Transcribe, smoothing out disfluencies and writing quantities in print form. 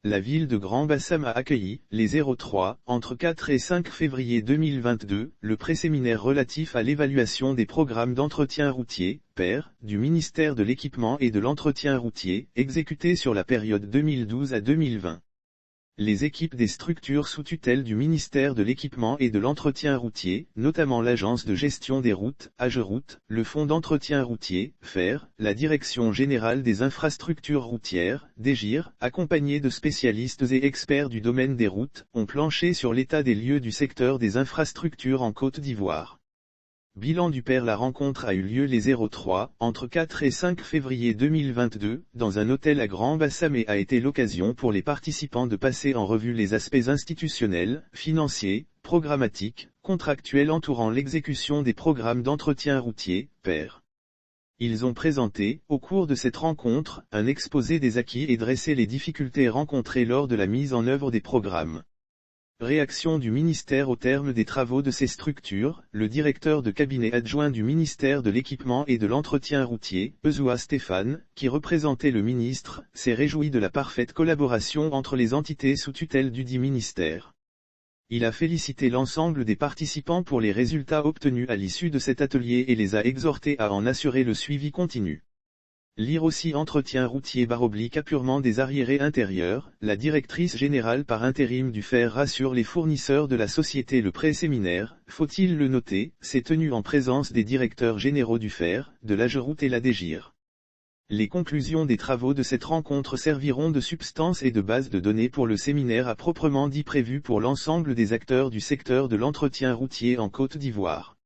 La ville de Grand Bassam a accueilli, les 03, entre 4 et 5 février 2022, le pré-séminaire relatif à l'évaluation des programmes d'entretien routier, PER, du ministère de l'Équipement et de l'Entretien routier, exécuté sur la période 2012 à 2020. Les équipes des structures sous tutelle du ministère de l'Équipement et de l'Entretien routier, notamment l'Agence de gestion des routes, AGEROUTE, le Fonds d'entretien routier, FER, la Direction générale des infrastructures routières, DGIR, accompagnées de spécialistes et experts du domaine des routes, ont planché sur l'état des lieux du secteur des infrastructures en Côte d'Ivoire. Bilan du PER. La rencontre a eu lieu les 03, entre 4 et 5 février 2022, dans un hôtel à Grand Bassam et a été l'occasion pour les participants de passer en revue les aspects institutionnels, financiers, programmatiques, contractuels entourant l'exécution des programmes d'entretien routier, PER. Ils ont présenté, au cours de cette rencontre, un exposé des acquis et dressé les difficultés rencontrées lors de la mise en œuvre des programmes. Réaction du ministère au terme des travaux de ces structures. Le directeur de cabinet adjoint du ministère de l'Équipement et de l'Entretien routier, Ezoua Stéphane, qui représentait le ministre, s'est réjoui de la parfaite collaboration entre les entités sous tutelle dudit ministère. Il a félicité l'ensemble des participants pour les résultats obtenus à l'issue de cet atelier et les a exhortés à en assurer le suivi continu. Lire aussi entretien routier / apurement des arriérés intérieurs. La directrice générale par intérim du FER rassure les fournisseurs de la société. Le pré-séminaire, faut-il le noter, s'est tenu en présence des directeurs généraux du FER, de l'AGEROUTE et la DGIR. Les conclusions des travaux de cette rencontre serviront de substance et de base de données pour le séminaire à proprement dit prévu pour l'ensemble des acteurs du secteur de l'entretien routier en Côte d'Ivoire.